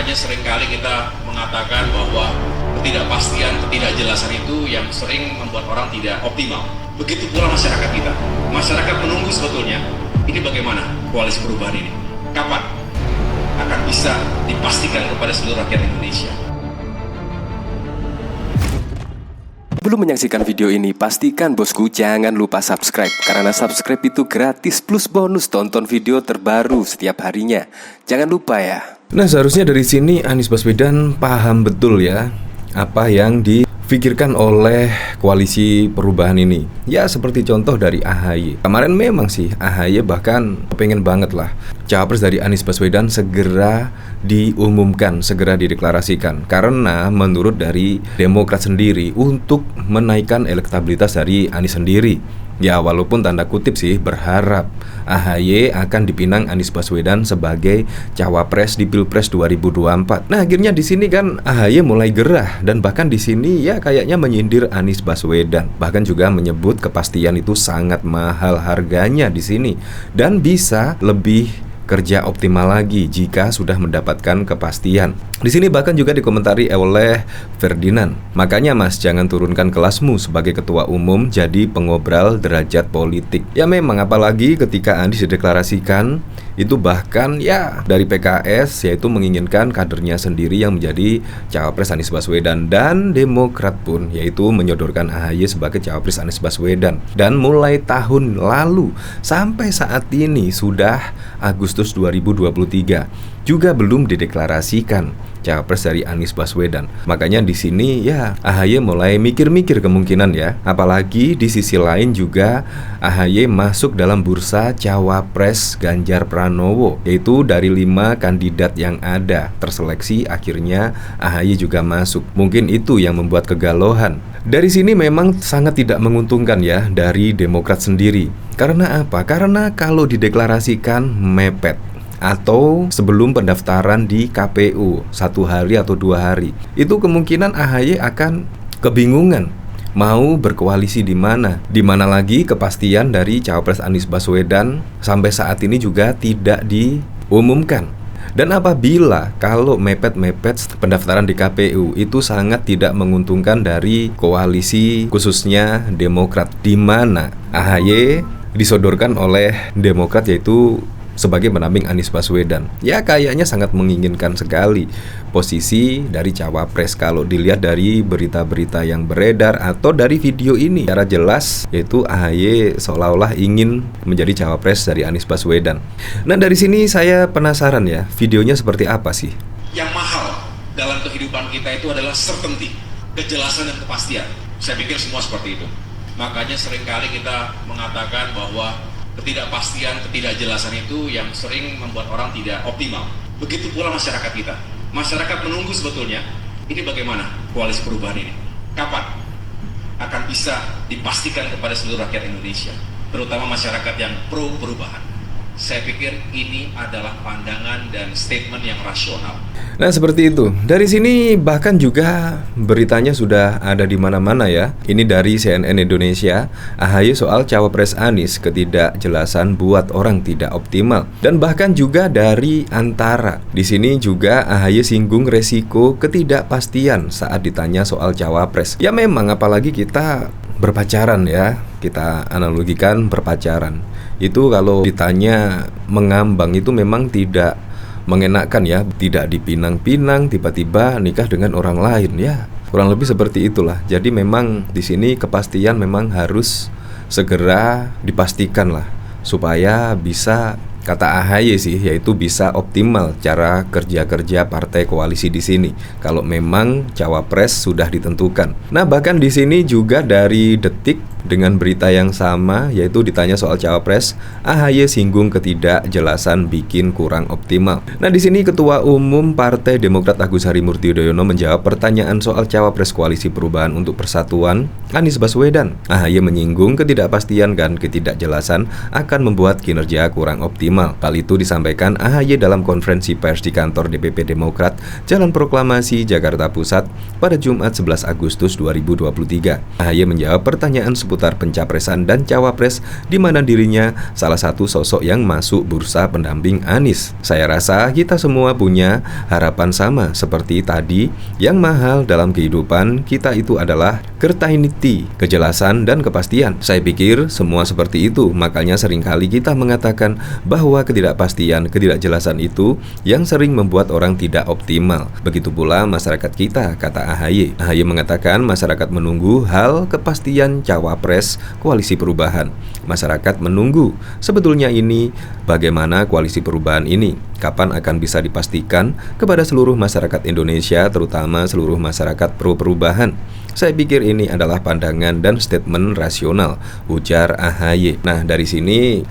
Makanya seringkali kita mengatakan bahwa ketidakpastian, ketidakjelasan itu yang sering membuat orang tidak optimal. Begitu pula masyarakat kita. Masyarakat menunggu sebetulnya, ini bagaimana koalisi perubahan ini? Kapan akan bisa dipastikan kepada seluruh rakyat Indonesia? Belum menyaksikan video ini, pastikan bosku jangan lupa subscribe. Karena subscribe itu gratis plus bonus tonton video terbaru setiap harinya. Jangan lupa ya. Nah, seharusnya dari sini Anies Baswedan paham betul ya apa yang difikirkan oleh koalisi perubahan ini. Ya seperti contoh dari AHY. Kemarin memang sih AHY bahkan pengen banget lah cawapres dari Anies Baswedan segera diumumkan, segera dideklarasikan. Karena menurut dari Demokrat sendiri untuk menaikkan elektabilitas dari Anies sendiri. Ya walaupun tanda kutip sih berharap AHY akan dipinang Anies Baswedan sebagai cawapres di Pilpres 2024. Nah akhirnya di sini kan AHY mulai gerah dan bahkan di sini ya kayaknya menyindir Anies Baswedan. Bahkan juga menyebut kepastian itu sangat mahal harganya di sini dan bisa lebih kerja optimal lagi jika sudah mendapatkan kepastian. Di sini bahkan juga dikomentari oleh Ferdinand. Makanya Mas jangan turunkan kelasmu sebagai ketua umum jadi pengobral derajat politik. Ya memang apalagi ketika Anies dideklarasikan itu bahkan ya dari PKS yaitu menginginkan kadernya sendiri yang menjadi cawapres Anies Baswedan dan Demokrat pun yaitu menyodorkan AHY sebagai cawapres Anies Baswedan. Dan mulai tahun lalu sampai saat ini sudah Agustus 2023 juga belum dideklarasikan cawapres dari Anies Baswedan. Makanya di sini ya AHY mulai mikir-mikir kemungkinan ya. Apalagi di sisi lain juga AHY masuk dalam bursa cawapres Ganjar Pranowo, yaitu dari 5 kandidat yang ada terseleksi akhirnya AHY juga masuk. Mungkin itu yang membuat kegalauan. Dari sini memang sangat tidak menguntungkan ya dari Demokrat sendiri. Karena apa? Karena kalau dideklarasikan mepet atau sebelum pendaftaran di KPU 1 hari atau 2 hari, itu kemungkinan AHY akan kebingungan mau berkoalisi di mana lagi kepastian dari cawapres Anies Baswedan sampai saat ini juga tidak diumumkan. Dan apabila kalau mepet-mepet pendaftaran di KPU itu sangat tidak menguntungkan dari koalisi khususnya Demokrat, di mana AHY disodorkan oleh Demokrat yaitu sebagai pendamping Anies Baswedan. Ya kayaknya sangat menginginkan sekali posisi dari cawapres kalau dilihat dari berita-berita yang beredar atau dari video ini secara jelas yaitu AHY seolah-olah ingin menjadi cawapres dari Anies Baswedan. Nah dari sini saya penasaran ya videonya seperti apa sih? Yang mahal dalam kehidupan kita itu adalah certainty, kejelasan dan kepastian. Saya pikir semua seperti itu. Makanya seringkali kita mengatakan bahwa ketidakpastian, ketidakjelasan itu yang sering membuat orang tidak optimal. Begitu pula masyarakat kita. Masyarakat menunggu sebetulnya, ini bagaimana koalisi perubahan ini? Kapan akan bisa dipastikan kepada seluruh rakyat Indonesia, terutama masyarakat yang pro perubahan? Saya pikir ini adalah pandangan dan statement yang rasional. Nah seperti itu. Dari sini bahkan juga beritanya sudah ada di mana-mana ya. Ini dari CNN Indonesia. AHY soal cawapres Anies, ketidakjelasan buat orang tidak optimal. Dan bahkan juga dari Antara. Di sini juga AHY singgung resiko ketidakpastian saat ditanya soal cawapres. Ya memang apalagi kita berpacaran ya. Kita analogikan berpacaran. Itu kalau ditanya mengambang itu memang tidak mengenakan ya, tidak dipinang-pinang tiba-tiba nikah dengan orang lain ya. Kurang lebih seperti itulah. Jadi memang di sini kepastian memang harus segera dipastikan lah supaya bisa, kata AHY sih, yaitu bisa optimal cara kerja-kerja partai koalisi di sini. Kalau memang cawapres sudah ditentukan. Nah, bahkan di sini juga dari Detik dengan berita yang sama, yaitu ditanya soal cawapres, AHY singgung ketidakjelasan bikin kurang optimal. Nah, di sini Ketua Umum Partai Demokrat Agus Harimurti Yudhoyono menjawab pertanyaan soal cawapres Koalisi Perubahan untuk Persatuan Anies Baswedan. AHY menyinggung ketidakpastian dan ketidakjelasan akan membuat kinerja kurang optimal. optimal. Hal itu disampaikan AHY dalam konferensi pers di kantor DPP Demokrat Jalan Proklamasi, Jakarta Pusat pada Jumat 11 Agustus 2023. AHY menjawab pertanyaan seputar pencapresan dan cawapres di mana dirinya salah satu sosok yang masuk bursa pendamping Anies. Saya rasa kita semua punya harapan sama seperti tadi, yang mahal dalam kehidupan kita itu adalah certainty, kejelasan dan kepastian. Saya pikir semua seperti itu, makanya seringkali kita mengatakan bahwa ketidakpastian, ketidakjelasan itu yang sering membuat orang tidak optimal. Begitu pula masyarakat kita, kata AHY. AHY mengatakan masyarakat menunggu hal kepastian cawapres koalisi perubahan. Masyarakat menunggu. Sebetulnya ini bagaimana koalisi perubahan ini? Kapan akan bisa dipastikan kepada seluruh masyarakat Indonesia, terutama seluruh masyarakat pro perubahan? Saya pikir ini adalah pandangan dan statement rasional, ujar AHY. Nah, di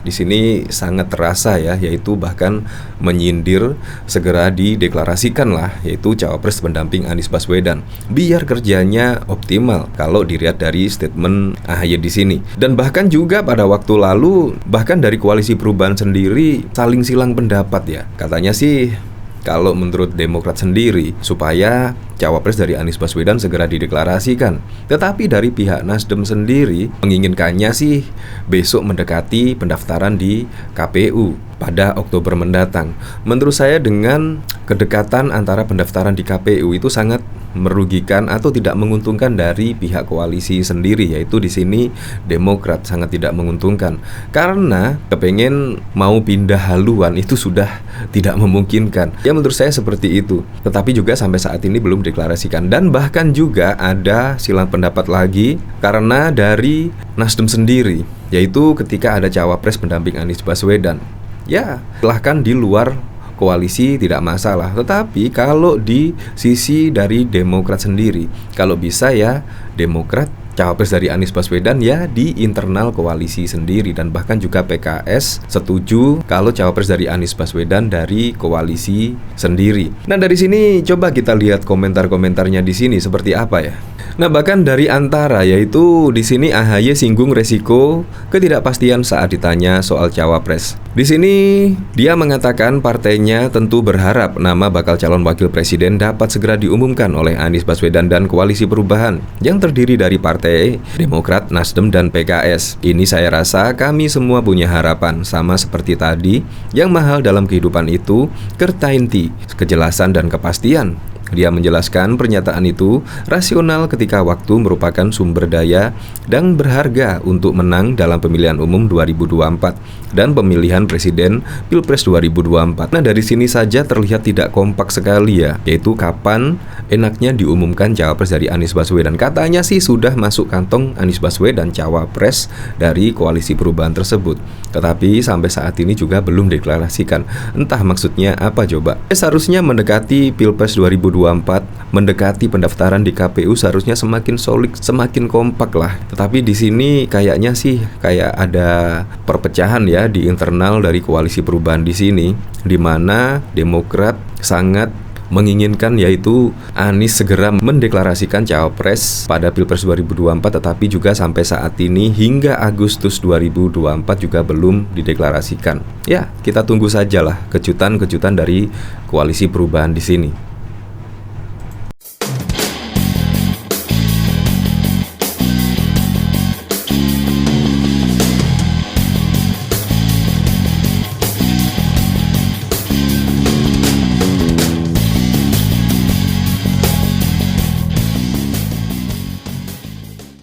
sini sangat terasa ya, yaitu bahkan menyindir segera dideklarasikan lah, yaitu cawapres pendamping Anies Baswedan. Biar kerjanya optimal kalau dilihat dari statement AHY di sini. Dan bahkan juga pada waktu lalu, bahkan dari koalisi perubahan sendiri saling silang pendapat ya. Katanya sih kalau menurut Demokrat sendiri supaya cawapres dari Anies Baswedan segera dideklarasikan. Tetapi dari pihak Nasdem sendiri menginginkannya sih besok mendekati pendaftaran di KPU pada Oktober mendatang. Menurut saya dengan kedekatan antara pendaftaran di KPU itu sangat merugikan atau tidak menguntungkan dari pihak koalisi sendiri, yaitu di sini Demokrat sangat tidak menguntungkan karena kepengen mau pindah haluan itu sudah tidak memungkinkan. Ya menurut saya seperti itu. Tetapi juga sampai saat ini belum deklarasikan, dan bahkan juga ada silang pendapat lagi karena dari Nasdem sendiri, yaitu ketika ada cawapres pendamping Anies Baswedan. Ya, silahkan di luar koalisi tidak masalah. Tetapi kalau di sisi dari Demokrat sendiri, kalau bisa ya Demokrat cawapres dari Anies Baswedan ya di internal koalisi sendiri, dan bahkan juga PKS setuju kalau cawapres dari Anies Baswedan dari koalisi sendiri. Nah, dari sini coba kita lihat komentar-komentarnya di sini seperti apa ya. Nah, bahkan dari antara, yaitu di sini AHY singgung resiko ketidakpastian saat ditanya soal cawapres. Di sini dia mengatakan partainya tentu berharap nama bakal calon wakil presiden dapat segera diumumkan oleh Anies Baswedan dan koalisi perubahan yang terdiri dari partai Demokrat, Nasdem, dan PKS. Ini saya rasa kami semua punya harapan, sama seperti tadi, yang mahal dalam kehidupan itu certainty, kejelasan dan kepastian. Dia menjelaskan pernyataan itu rasional ketika waktu merupakan sumber daya dan berharga untuk menang dalam pemilihan umum 2024 dan pemilihan presiden Pilpres 2024. Nah, dari sini saja terlihat tidak kompak sekali ya, yaitu kapan enaknya diumumkan cawapres dari Anies Baswedan. Katanya sih sudah masuk kantong Anies Baswedan cawapres dari koalisi perubahan tersebut, tetapi sampai saat ini juga belum deklarasikan. Entah maksudnya apa coba. Seharusnya mendekati Pilpres 2024, mendekati pendaftaran di KPU seharusnya semakin solid, semakin kompak lah. Tetapi di sini kayaknya sih kayak ada perpecahan ya di internal dari koalisi perubahan di sini, di mana Demokrat sangat menginginkan yaitu Anies segera mendeklarasikan cawapres pada Pilpres 2024, tetapi juga sampai saat ini hingga Agustus 2024 juga belum dideklarasikan. Ya, kita tunggu sajalah kejutan-kejutan dari koalisi perubahan di sini.